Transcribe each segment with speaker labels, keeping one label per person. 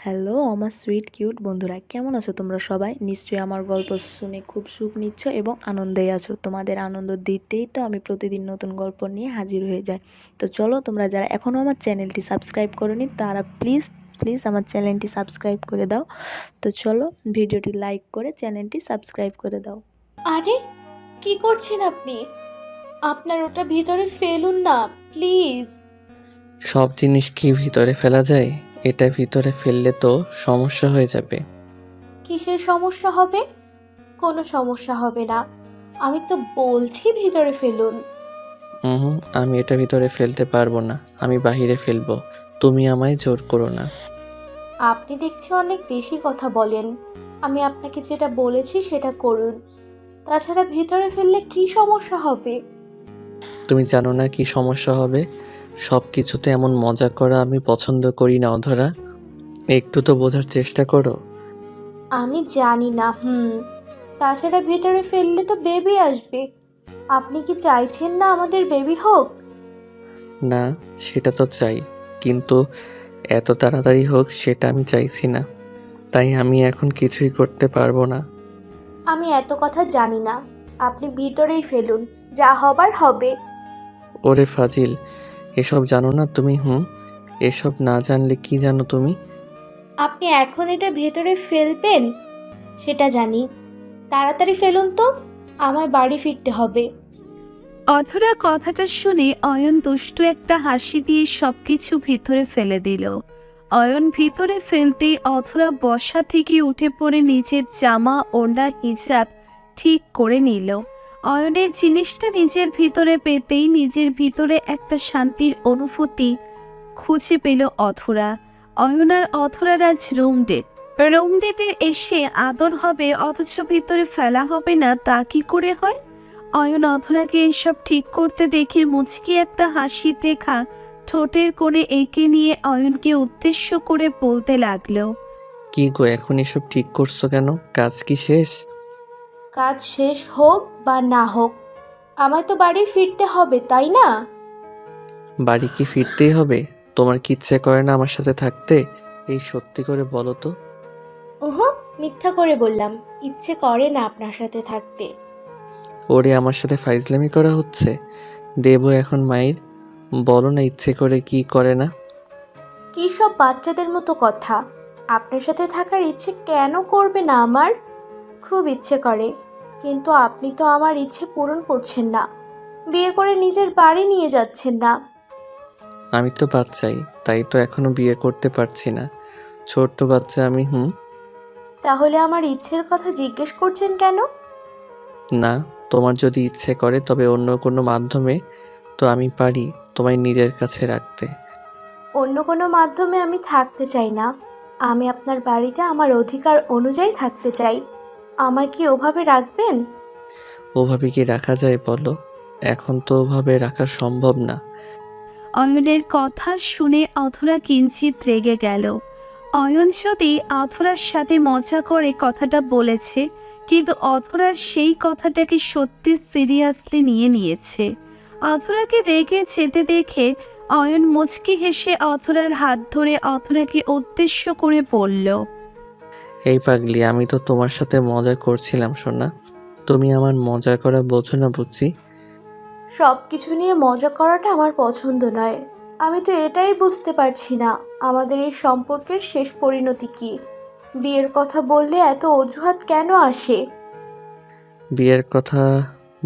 Speaker 1: Hello আমার sweet cute বন্ধুরা, কেমন আছো তোমরা সবাই? নিশ্চয়ই আমার গল্প শুনে খুব সুখ নিচ্ছ এবং আনন্দেই আছো। তোমাদের আনন্দ দিতেই তো আমি প্রতিদিন নতুন গল্প নিয়ে হাজির হয়ে যাই। তো চলো, তোমরা যারা এখনও আমার চ্যানেলটি সাবস্ক্রাইব করোনি তারা প্লিজ প্লিজ আমার চ্যানেলটি সাবস্ক্রাইব করে দাও। তো চলো, ভিডিওটি লাইক করে চ্যানেলটি সাবস্ক্রাইব করে দাও।
Speaker 2: আরে, কি করছেন আপনি? আপনার ওটা ভিতরে ফেলুন না, প্লিজ।
Speaker 3: সব জিনিস কি ভিতরে ফেলা যায়? এটা ভিতরে ফেললে তো সমস্যা হয়ে যাবে।
Speaker 2: কিসের সমস্যা হবে? কোনো সমস্যা হবে না। আমি তো বলছি ভিতরে ফেলুন।
Speaker 3: আমি এটা ভিতরে ফেলতে পারবো না, আমি বাহিরে ফেলবো। তুমি আমায় জোর করো না।
Speaker 2: আপনি দেখছি অনেক বেশি কথা বলেন। আমি আপনাকে যেটা বলেছি সেটা করুন। তাছাড়া ভিতরে ফেললে কি সমস্যা হবে?
Speaker 3: তুমি জানো না কি সমস্যা হবে? সব কিছুতে এমন মজা করা আমি পছন্দ করি না অধরা। একটু তো বোঝার চেষ্টা করো।
Speaker 2: আমি জানি না। তাছাড়া ভিতরে ফেললে তো বেবি আসবে। আপনি কি চাইছেন না আমাদের বেবি হোক?
Speaker 3: না, সেটা তো চাই, কিন্তু এত তাড়াতাড়ি হোক সেটা আমি চাইছি না। তাই আমি এখন কিছুই করতে পারবো না।
Speaker 2: আমি এত কথা জানি না। আপনি ভিতরেই ফেলুন, যা হবার হবে।
Speaker 3: ওরে ফাজিল, এসব জানো না তুমি? এসব না জানলে কি জানো তুমি?
Speaker 2: আপনি এখন এটা ভেতরে ফেলবেন সেটা জানি। তাড়াতাড়ি ফেলুন তো, আমায় বাড়ি ফিরতে হবে।
Speaker 4: অধরা কথাটা শুনে অয়ন দুষ্টু একটা হাসি দিয়ে সবকিছু ভিতরে ফেলে দিল। অয়ন ভিতরে ফেলতেই অধরা বসা থেকে উঠে পড়ে নিজের জামা ওড়না হিজাব ঠিক করে নিল। অয়নের জিনিসটা নিজের ভিতরে পেতেই নিজের ভিতরে একটা শান্তির অনুভূতি খুঁজে পেল অধরা। অয়ন আর অধরার আজ রুম ডেটে এসে আদর হবে অথচ ভিতরে ফেলা হবে না, তা কি করে হয়? অয়ন অধরাকে এসব ঠিক করতে দেখে মুচকি একটা হাসি রেখা ঠোঁটের কোণে এঁকে নিয়ে অয়নকে উদ্দেশ্য করে বলতে লাগলো।
Speaker 3: কি গো, এখন এসব ঠিক করছো কেন? কাজ কি শেষ?
Speaker 2: কাজ শেষ হোক বা না হোক, আমায় তো বাড়ি ফিরতে হবে, তাই না?
Speaker 3: বাড়ি কি ফিরতেই হবে? তোমার কি ইচ্ছে করে না আমার সাথে থাকতে? এই সত্যি করে বলো তো।
Speaker 2: ওহ, মিথ্যা করে বললাম, ইচ্ছে করে না আপনার সাথে থাকতে।
Speaker 3: ওরে, আমার সাথে ফাইজলামি করা হচ্ছে? দেবো এখন মাইর? বলো না ইচ্ছে করে কি করে না।
Speaker 2: কী সব বাচ্চাদের মতো কথা! আপনার সাথে থাকার ইচ্ছে কেন করবে না আমার? খুব ইচ্ছে করে, কিন্তু আপনি তো আমার ইচ্ছে পূরণ করছেন না। বিয়ে করে নিজের বাড়ি নিয়ে যাচ্ছেন না।
Speaker 3: আমি তো বাচ্চাই, তাই তো এখনো বিয়ে করতে পারছি না। ছোট্ট বাচ্চা আমি।
Speaker 2: তাহলে আমার ইচ্ছের কথা জিজ্ঞেস করছেন কেন?
Speaker 3: না, তোমার যদি ইচ্ছে করে তবে অন্য কোনো মাধ্যমে তো আমি পারি তোমায় নিজের কাছে রাখতে।
Speaker 2: অন্য কোনো মাধ্যমে আমি থাকতে চাই না। আমি আপনার বাড়িতে আমার অধিকার অনুযায়ী থাকতে চাই। আমায় কি ওভাবে রাখবেন?
Speaker 3: ওভাবে কি রাখা যায় বলো? এখন তো ওভাবে রাখা সম্ভব না।
Speaker 4: অয়নের কথা শুনে অধরা কিঞ্চিত রেগে গেল। অয়ন যদি অধরার সাথে মজা করে কথাটা বলেছে, কিন্তু অধরা সেই কথাটাকে সত্যি সিরিয়াসলি নিয়ে নিয়েছে। অধরাকে রেগে যেতে দেখে অয়ন মুচকি হেসে অধরার হাত ধরে অধরাকে উদ্দেশ্য করে বলল।
Speaker 3: এই পাগলি, আমি তো তোমার সাথে মজা করছিলাম সোনা। তুমি আমার মজা করা বোঝো না বুঝি?
Speaker 2: সব কিছু নিয়ে মজা করাটা আমার পছন্দ নয়। আমি তো এটাই বুঝতে পারছি না, আমাদের এই সম্পর্কের শেষ পরিণতি কি? বিয়ের কথা বললে এত অজুহাত কেন আসে?
Speaker 3: বিয়ের কথা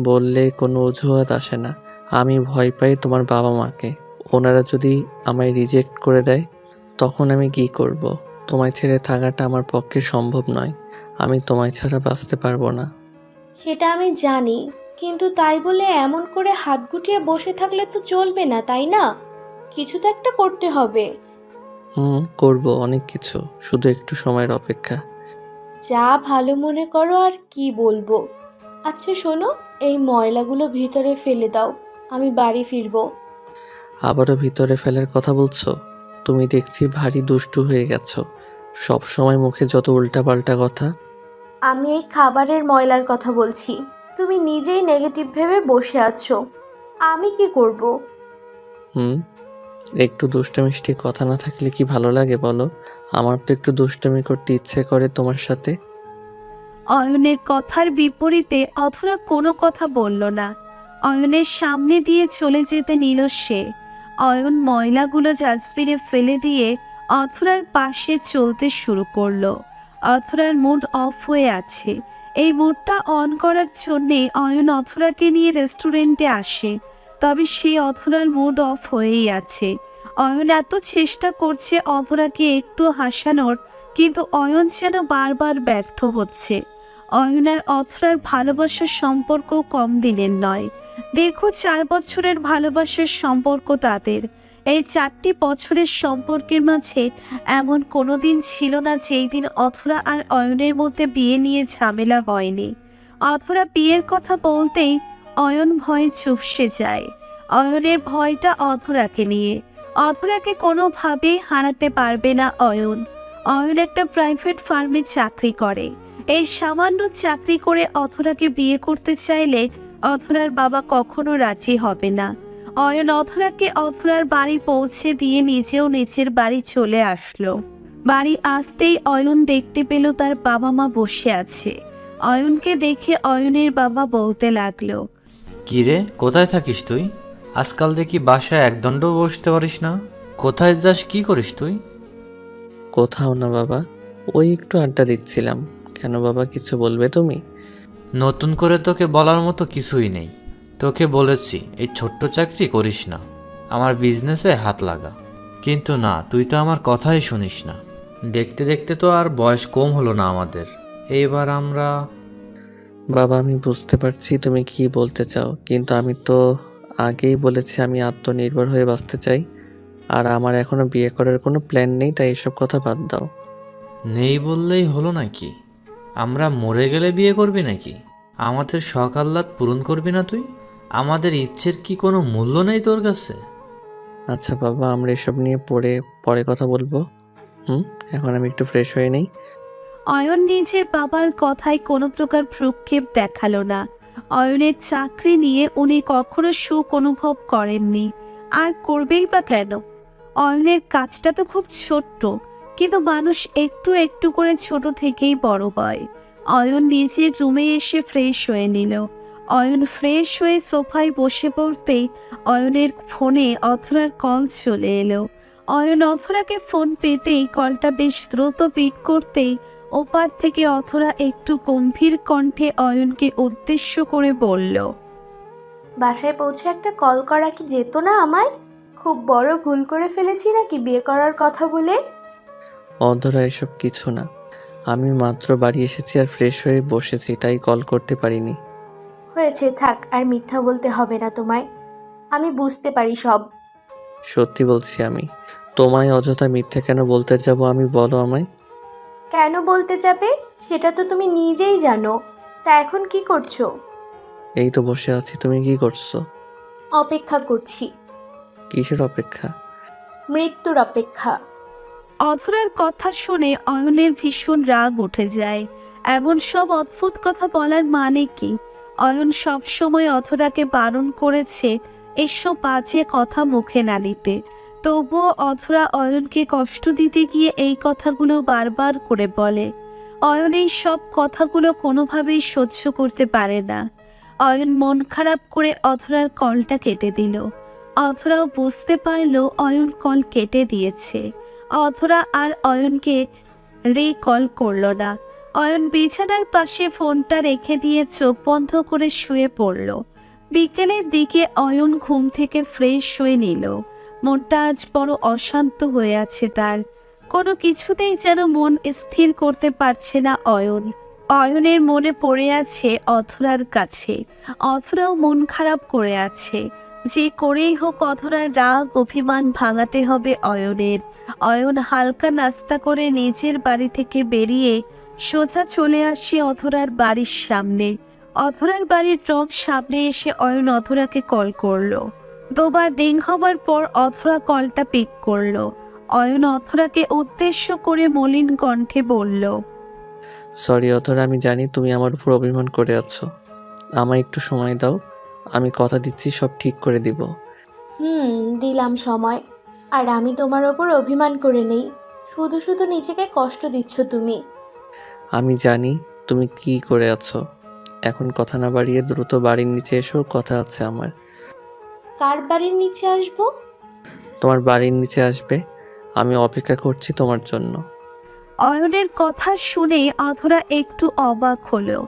Speaker 3: বললে কোনো অজুহাত আসে না। আমি ভয় পাই তোমার বাবা মাকে। ওনারা যদি আমায় রিজেক্ট করে দেয় তখন আমি কি করব? তোমায় ছেড়ে থাকাটা আমার পক্ষে সম্ভব নয়। আমি তোমায় ছাড়া বাঁচতে পারবো না।
Speaker 2: সেটা আমি জানি, কিন্তু তাই বলে এমন করে হাত গুটিয়ে বসে থাকলে তো চলবে না, তাই না? কিছু তো একটা করতে হবে।
Speaker 3: করব অনেক কিছু, শুধু একটু সময়ের অপেক্ষা।
Speaker 2: যা ভালো মনে করো, আর কি বলবো। আচ্ছা শোনো, এই ময়লাগুলো ভিতরে ফেলে দাও, আমি বাড়ি ফিরবো।
Speaker 3: আবারও ভিতরে ফেলার কথা বলছো? তুমি দেখছি ভারী দুষ্টু হয়ে গেছো। সব সময় মুখে যত উল্টাপাল্টা কথা।
Speaker 2: আমি এই খাবারের ময়লার কথা বলছি। তুমি নিজেই নেগেটিভ ভেবে বসে আছো। আমি কি করব?
Speaker 3: হুম একটু দুষ্টমিষ্টি কথা না থাকলে কি ভালো লাগে বলো? আমার তো একটু দুষ্টমি করতে ইচ্ছে করে তোমার সাথে।
Speaker 4: অয়নের কথার বিপরীতে অথরা কোনো কথা বলল না। অয়নের সামনে দিয়ে চলে যেতে নিল সে। অয়ন ময়লাগুলো ডাস্টবিনে ফেলে দিয়ে অথরার পাশে চলতে শুরু করলো। অথরার মুড অফ হয়ে আছে। এই মুডটা অন করার জন্যে অয়ন অথরাকে নিয়ে রেস্টুরেন্টে আসে। তবে সে অথরার মুড অফ হয়েই আছে। অয়ন এত চেষ্টা করছে অথরাকে একটু হাসানোর, কিন্তু অয়ন যেন বারবার ব্যর্থ হচ্ছে। অয়ন আর অথরার ভালোবাসার সম্পর্ক কম দিনের নয়। দীর্ঘ 4 বছরের ভালোবাসার সম্পর্ক তাদের। এই 4টি বছরের সম্পর্কের মাঝে এমন কোনো দিন ছিল না যেই দিন অথরা আর অয়নের মধ্যে বিয়ে নিয়ে ঝামেলা হয়নি। অথরা বিয়ের কথা বলতেই অয়ন ভয়ে চুপসে যায়। অয়নের ভয়টা অথরাকে নিয়ে। অথরাকে কোনোভাবেই হারাতে পারবে না অয়ন। অয়ন একটা প্রাইভেট ফার্মে চাকরি করে। এই সামান্য চাকরি করে অথরাকে বিয়ে করতে চাইলে অথরার বাবা কখনো রাজি হবে না। অয়ন অথরাকে অথরার বাড়ি পৌঁছে দিয়ে নিজেও নিচের বাড়ি চলে আসলো। বাড়ি আসতেই অয়ন দেখতে পেল তার বাবা মা বসে আছে। অয়নকে দেখে অয়নের বাবা বলতে লাগলো,
Speaker 5: কি রে, কোথায় থাকিস তুই? আজকাল দেখি বাসায় একদণ্ডও বসতে পারিস না। কোথায় যাস, কি করিস তুই?
Speaker 3: কোথাও না বাবা, ওই একটু আড্ডা দিচ্ছিলাম। কেন বাবা, কিছু বলবে তুমি?
Speaker 5: নতুন করে তোকে বলার মতো কিছুই নেই। তোকে বলেছি এই ছোট্ট চাকরি করিস না, আমার বিজনেসে হাত লাগা। কিন্তু না, তুই তো আমার কথাই শুনিস না। দেখতে দেখতে তো আর বয়স কম হলো না আমাদের। এইবার আমরা
Speaker 3: বাবা, আমি বুঝতে পারছি তুমি কি বলতে চাও, কিন্তু আমি তো আগেই বলেছি আমি আত্মনির্ভর হয়ে বাঁচতে চাই। আর আমার এখনো বিয়ে করার কোনো প্ল্যান নেই, তাই এসব কথা বাদ দাও।
Speaker 5: নেই বললেই হলো নাকি? আমরা মরে গেলে বিয়ে করবি নাকি? আমাদের শখ আহ্লাদ পূরণ করবি না তুই? আমাদের ইচ্ছের কি কোনো মূল্য নেই তোর কাছে?
Speaker 3: আচ্ছা বাবা, আমরা এসব নিয়ে পরে কথা বলবো। এখন আমি একটু ফ্রেশ হয়ে নেই।
Speaker 4: অয়ন নিজের বাবার কথায় কোনো প্রকার ভ্রুক্ষেপ দেখালো না। অয়নের চাকরি নিয়ে উনি কখনো সুখ অনুভব করেননি, আর করবেই বা কেন? অয়নের কাজটা তো খুব ছোট্ট, কিন্তু মানুষ একটু একটু করে ছোট থেকেই বড় হয়। অয়ন নিজের রুমে এসে ফ্রেশ হয়ে নিল। অয়ন ফ্রেশ হয়ে সোফায় বসে পড়তেই অয়নের ফোনে অথরার কল চলে এলো। অয়ন অথরাকে ফোন পেতেই কলটা বেশ দ্রুত পিক করতেই ওপার থেকে অথরা একটু গম্ভীর কণ্ঠে অয়নকে উদ্দেশ্য করে বলল,
Speaker 2: বাসায় পৌঁছে একটা কল করা কি যেত না আমায়? খুব বড় ভুল করে ফেলেছি নাকি বিয়ে করার কথা বলে?
Speaker 3: অধরা, এসব কিছু না। আমি মাত্র বাড়ি এসেছি আর ফ্রেশ হয়ে বসেছি, তাই কল করতে পারিনি।
Speaker 2: হয়েছে, থাক, আর মিথ্যা বলতে হবে না তোমায়। আমি বুঝতে পারি সব।
Speaker 3: সত্যি বলছি আমি। তোমায় অযথা মিথ্যে কেন বলতে যাব আমি, বলো আমায়।
Speaker 2: কেন বলতে যাবে সেটা তো তুমি নিজেই জানো। তা এখন কি করছো?
Speaker 3: এই তো বসে আছি, তুমি কি করছো?
Speaker 2: অপেক্ষা করছি।
Speaker 3: কিসের অপেক্ষা?
Speaker 2: মৃত্যুর অপেক্ষা।
Speaker 4: অধরার কথা শুনে অয়নের ভীষণ রাগ উঠে যায়। এমন সব অদ্ভুত কথা বলার মানে কি? অয়ন সবসময় অধরাকে বারণ করেছে এসব বাজে কথা মুখে না নিতে। তবুও অধরা অয়নকে কষ্ট দিতে গিয়ে এই কথাগুলো বারবার করে বলে। অয়ন এই সব কথাগুলো কোনোভাবেই সহ্য করতে পারে না। অয়ন মন খারাপ করে অধরার কলটা কেটে দিল। অধরাও বুঝতে পারল অয়ন কল কেটে দিয়েছে। অধরা আর অয়নকে কল করল না। অয়ন বিছানার পাশে ফোনটা রেখে দিয়ে চোখ বন্ধ করে শুয়ে পড়ল। বিকেলের দিকে অয়ন ঘুম থেকে ফ্রেশ হয়ে নিল। মনটা আজ বড় অশান্ত হয়ে আছে তার। কোনো কিছুতেই যেন মন স্থির করতে পারছে না অয়ন। অয়নের মনে পড়ে আছে অধরার কাছে। অধরাও মন খারাপ করে আছে। যে করেই হোক অধরার রাগ অভিমান ভাঙাতে হবে অয়নের। অয়ন হালকা নাস্তা করে নিজের বাড়ি থেকে বেরিয়ে সোজা চলে আসে অধরার বাড়ির সামনে। অধরার বাড়ির রং সামনে এসে অয়ন অধরাকে কল করলো। দুবার রিং হবার পর অধরা কলটা পিক করলো। অয়ন অধরাকে উদ্দেশ্য করে মলিন কণ্ঠে বলল,
Speaker 3: সরি অধরা, আমি জানি তুমি আমার উপর অভিমান করে আছো। আমায় একটু সময় দাও, আমি কথা দিচ্ছি সব ঠিক করে দিব।
Speaker 2: দিলাম সময়। আর আমি তোমার ওপর অভিমান করে নেই। শুধু শুধু নিজেকে কষ্ট দিচ্ছ তুমি।
Speaker 3: আমি জানি তুমি কি করে আছো। এখন কথা না বাড়িয়ে দ্রুত বাড়ির নিচে এসো, কথা আছে আমার।
Speaker 2: কার বাড়ির নিচে আসবো?
Speaker 3: তোমার বাড়ির নিচে আসবে, আমি অপেক্ষা করছি তোমার জন্য।
Speaker 4: অয়নের কথা শুনে অধরা একটু অবাক হলো।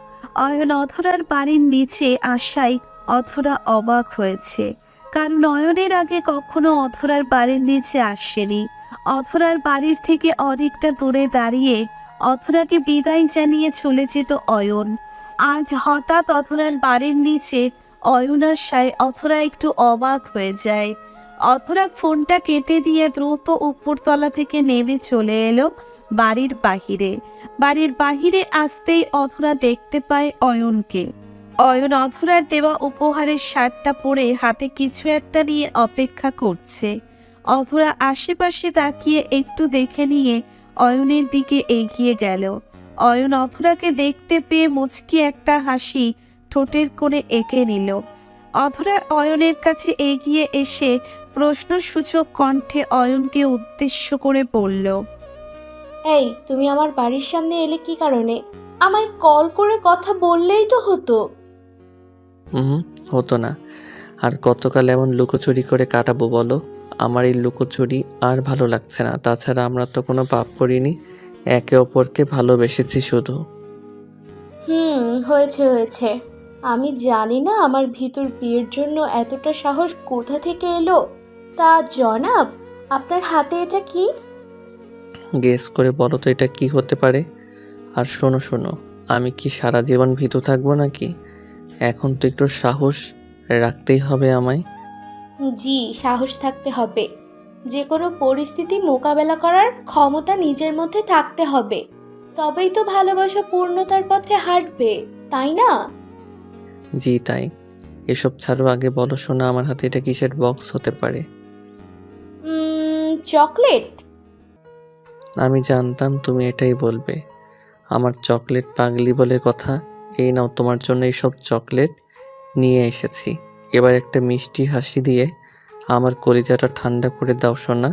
Speaker 4: অয়ন অধরার বাড়ির নিচে আসায় অধরা অবাক হয়েছে, কারণ অয়নের আগে কখনো অধরার বাড়ির নিচে আসেনি। অধরার বাড়ির থেকে অনেকটা দূরে দাঁড়িয়ে অধরাকে বিদায় জানিয়ে চলে যেত অয়ন। আজ হঠাৎ অধরার বাড়ির নিচে অয়ন আসায় অধরা একটু অবাক হয়ে যায়। অধরা ফোনটা কেটে দিয়ে দ্রুত উপরতলা থেকে নেমে চলে এলো বাড়ির বাহিরে। বাড়ির বাহিরে আসতেই অধরা দেখতে পায় অয়নকে। অয়ন অধরার দেওয়া উপহারের শার্টটা পরে হাতে কিছু একটা নিয়ে অপেক্ষা করছে। অধরা আশেপাশে তাকিয়ে একটু দেখে নিয়ে অয়নের দিকে এগিয়ে গেল। অয়ন অধরাকে দেখতে পেয়ে মুচকি একটা হাসি ঠোঁটের কোণে এঁকে নিল। অধরা অয়নের কাছে এগিয়ে এসে প্রশ্নসূচক কণ্ঠে অয়নকে উদ্দেশ্য করে বলল,
Speaker 2: এই, তুমি আমার বাড়ির সামনে এলে কি কারণে? আমায় কল করে কথা বললেই তো হতো।
Speaker 3: হুম, হতো না। আর কতকাল এমন লুকোচুরি করে কাটাবো বলো? আমার এই লুকোচুরি আর ভালো লাগছে না। তাছাড়া আমরা তো কোনো পাপ করিনি, একে অপরকে ভালোবেসেছি শুধু।
Speaker 2: হয়েছে হয়েছে। আমি জানি না আমার ভিতর বিয়ের জন্য এতটা সাহস কোথা থেকে এলো। তা জনাব, আপনার হাতে এটা কি?
Speaker 3: গেস করে বলো তো এটা কি হতে পারে? আর শোনো শোনো, আমি কি সারা জীবন ভীতু থাকবো নাকি? এখন তো একটু সাহস রাখতেই হবে আমায়।
Speaker 2: জি, সাহস থাকতে হবে। যে কোনো পরিস্থিতি মোকাবেলা করার ক্ষমতা নিজের মধ্যে থাকতে হবে। তবেই তো ভালোবাসা পূর্ণতার পথে হাঁটবে, তাই না?
Speaker 3: জি তাই। এসব ছাড়ো, আগে বলো শোনা, আমার হাতে এটা কিসের বক্স হতে পারে?
Speaker 2: চকলেট।
Speaker 3: আমি জানতাম তুমি এটাই বলবে। আমার চকলেট পাগলি বলে কথা। এই নাও, তোমার জন্য এইসব চকলেট নিয়ে এসেছি। এবার একটা মিষ্টি হাসি দিয়ে আমার কলিজাটা ঠান্ডা করে দাও সোনা।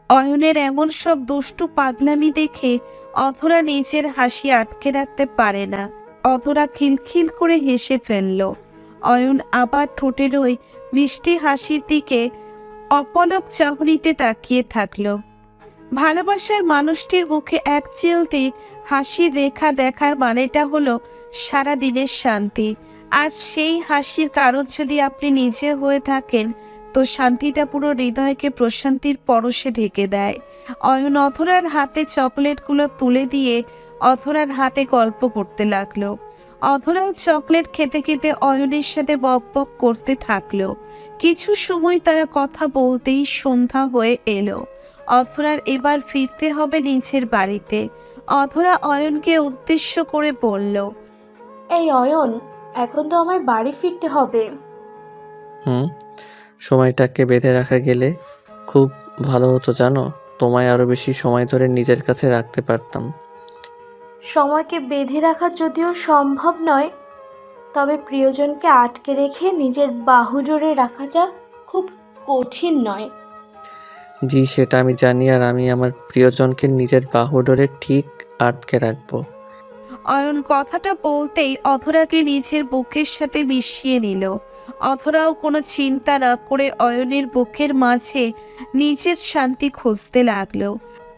Speaker 4: অয়নের এমন সব দুষ্টু পাগলামি দেখে অধরা নিজের হাসি আটকে রাখতে পারে না। অধরা খিলখিল করে হেসে ফেলল। অয়ন আবার ঠোঁটের ওই মিষ্টি হাসির দিকে অপলক চাহনিতে তাকিয়ে থাকলো। ভালোবাসার মানুষটির মুখে এক চিলতে হাসির রেখা দেখার মানেটা হলো সারা দিনের শান্তি। আর সেই হাসির কারণ যদি আপনি নিজে হয়ে থাকেন, তো শান্তিটা পুরো হৃদয়কে প্রশান্তির পরশে ঢেকে দেয়। অয়ন অধরার হাতে চকলেটগুলো তুলে দিয়ে অধরার হাতে গল্প করতে লাগলো। অধরাও চকলেট খেতে খেতে অয়নের সাথে বকবক করতে থাকলো। কিছু সময় তারা কথা বলতেই সন্ধ্যা হয়ে এলো। অধরার এবার ফিরতে হবে নিজের বাড়িতে। অধরা অয়নকে উদ্দেশ্য করে বলল,
Speaker 2: এই অয়ন, এখন তো আমায় বাড়ি ফিরতে হবে।
Speaker 3: হুম, সময়টাকে বেঁধে রাখা গেলে খুব ভালো হতো জানো। তোমায় আরো বেশি সময় ধরে নিজের কাছে রাখতে পারতাম।
Speaker 2: সময়কে বেঁধে রাখা যদিও সম্ভব নয়, তবে প্রিয়জনকে আটকে রেখে নিজের বাহু জোরে রাখাটা খুব কঠিন নয়।
Speaker 3: জি সেটা আমি জানি, আর আমি আমার প্রিয়জনকে নিজের বাহু ডোরে ঠিক আটকে রাখবো।
Speaker 4: অয়ন কথাটা বলতেই অধরাকে নিজের বুকের সাথে মিশিয়ে নিল। অধরাও কোনো চিন্তা না করে অয়নের বুকের মাঝে নিজের শান্তি খুঁজতে লাগলো।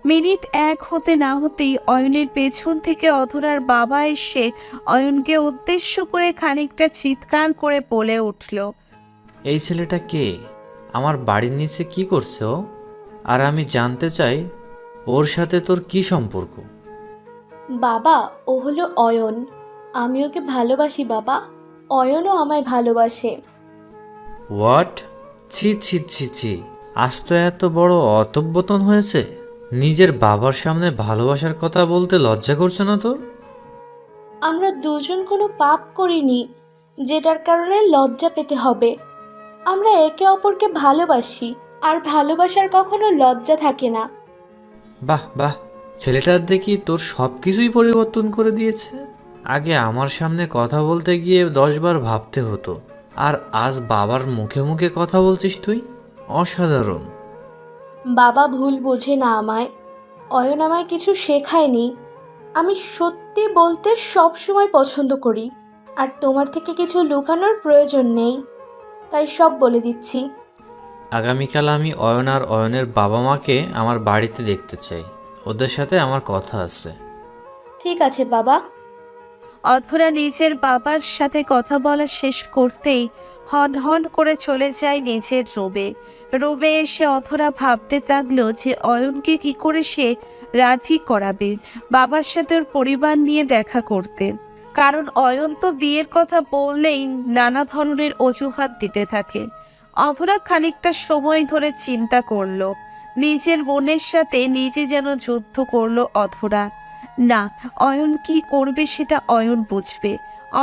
Speaker 4: মিনিট এক হতে না হতেই অয়নের পেছন থেকে অধরার বাবা এসে অয়নকে উদ্দেশ্য করে খানিকটা চিৎকার করে বলে উঠল,
Speaker 5: এই ছেলেটা কে? আমার বাড়ির নিচে কি করছে ও? আর আমি জানতে চাই ওর সাথে তোর কি সম্পর্ক?
Speaker 2: বাবা, ও হলো অয়ন। আমি ওকে ভালোবাসি বাবা। অয়নও আমায় ভালোবাসে।
Speaker 5: হোয়াট? ছি ছি ছি ছি, আজ তো এত বড় অতব্যতন হয়েছে। নিজের বাবার সামনে ভালোবাসার কথা বলতে লজ্জা করছে না তোর?
Speaker 2: আমরা দুজন কোনো পাপ করিনি যেটার কারণে লজ্জা পেতে হবে। আমরা একে অপরকে ভালোবাসি, আর ভালোবাসার কখনো লজ্জা থাকে না।
Speaker 5: বাহ বাহ, ছেলেটার দেখি তোর সব কিছুই পরিবর্তন করে দিয়েছে। আগে আমার সামনে কথা বলতে গিয়ে 10 বার ভাবতে হতো, আর আজ বাবার মুখে মুখে কথা বলছিস তুই। অসাধারণ।
Speaker 2: বাবা ভুল বোঝে না আমায়। অয়ন আমায় কিছু শেখায়নি। আমি সত্যি বলতে সব সময় পছন্দ করি। আর তোমার থেকে কিছু লুকানোর প্রয়োজন নেই, তাই সব বলে দিচ্ছি।
Speaker 5: আগামীকাল আমি অয়ন আর অয়নের বাবা মাকে আমার বাড়িতে দেখতে চাই। ওদের সাথে আমার কথা আছে।
Speaker 2: ঠিক আছে বাবা।
Speaker 4: অধরা নিজের বাবার সাথে কথা বলা শেষ করতেই হন হন করে চলে যায় নিজের রুমে। রুমে এসে অধরা ভাবতে লাগলো যে অয়নকে কি করে সে রাজি করাবে বাবার সাথে ওর পরিবার নিয়ে দেখা করতে। কারণ অয়ন তো বিয়ের কথা বললেই নানা ধরনের অজুহাত দিতে থাকে। অধরা খানিকটা সময় ধরে চিন্তা করলো। নিজের বোনের সাথে নিজে যেন যুদ্ধ করলো অধরা। না, অয়ন কি করবে সেটা অয়ন বুঝবে।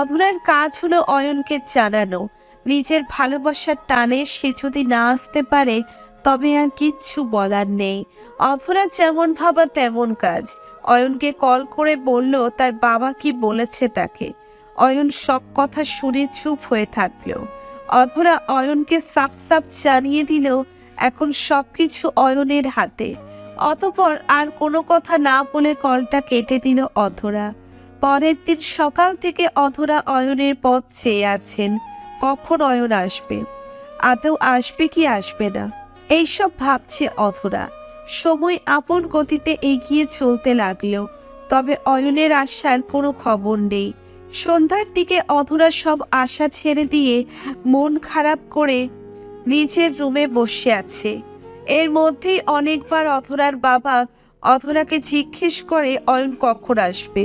Speaker 4: অধরার কাজ হলো অয়নকে জানানো। নিজের ভালোবাসার টানে সে যদি না আসতে পারে তবে আর কিচ্ছু বলার নেই। অধরা যেমন ভাবা তেমন কাজ। অয়নকে কল করে বলল তার বাবা কি বলেছে তাকে। অয়ন সব কথা শুনে চুপ হয়ে থাকলো। অধরা অয়নকে সাফ সাফ জানিয়ে দিল এখন সবকিছু অয়নের হাতে। অতঃপর আর কোনো কথা না বলে কলটা কেটে দিল অধরা। পরের দিন সকাল থেকে অধরা অয়নের পথ চেয়ে আছেন, কখন অয়ন আসবে, আদৌ আসবে কি আসবে না এইসব ভাবছে অধরা। সময় আপন গতিতে এগিয়ে চলতে লাগলো, তবে অয়নের আসার কোনো খবর নেই। সন্ধ্যার দিকে অধরা সব আশা ছেড়ে দিয়ে মন খারাপ করে নিজের রুমে বসে আছে। এর মধ্যেই অনেকবার অধরার বাবা অধরাকে জিজ্ঞেস করে অয়ন কখন আসবে।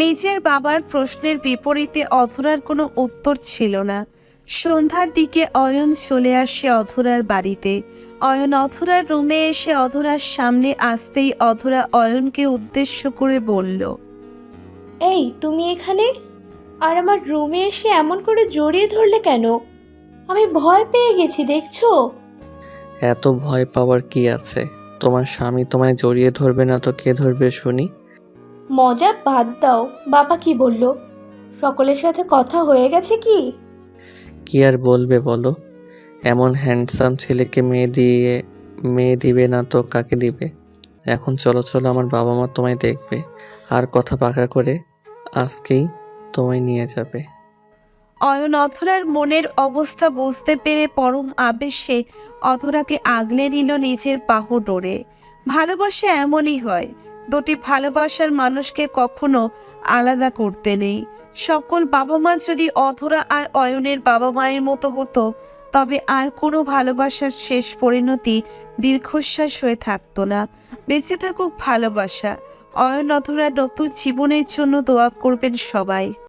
Speaker 4: নিজের বাবার প্রশ্নের বিপরীতে অধরার কোনো উত্তর ছিল না। সন্ধ্যার দিকে অয়ন চলে আসে অধরার বাড়িতে। অয়ন অধরার রুমে এসে অধরার সামনে আসতেই অধরা অয়নকে উদ্দেশ্য করে বলল,
Speaker 2: এই তুমি এখানে? আর আমার রুমে এসে এমন করে জড়িয়ে ধরলে কেন? আমি ভয় পেয়ে গেছি দেখছো।
Speaker 3: এত ভয় পাওয়ার কি আছে? তোমার স্বামী তোমায় জড়িয়ে ধরবে না তো কে ধরবে শুনি?
Speaker 2: মজা বাদ দাও। বাবা কি বলল? সকলের সাথে কথা হয়ে গেছে কি?
Speaker 3: কি আর বলবে বলো? এমন হ্যান্ডসাম ছেলেকে মেয়ে দিবে না তো কাকে দিবে? এখন চলো চলো, আমার বাবা মা তোমায় দেখবে আর কথা পাকা করে আজকেই তোমায় নিয়ে যাবে।
Speaker 4: অয়ন অধরার মনের অবস্থা বুঝতে পেরে পরম আবেশে অধরাকে আগলে নিল নিজের বাহু ডোরে। ভালোবাসা এমনই হয়, দুটি ভালোবাসার মানুষকে কখনো আলাদা করতে নেই। সকল বাবা মা যদি অধরা আর অয়নের বাবা মায়ের মতো হতো তবে আর কোনো ভালোবাসার শেষ পরিণতি দীর্ঘশ্বাস হয়ে থাকতো না। বেঁচে থাকুক ভালোবাসা। অয়ন অধরার নতুন জীবনের জন্য দোয়া করবেন সবাই।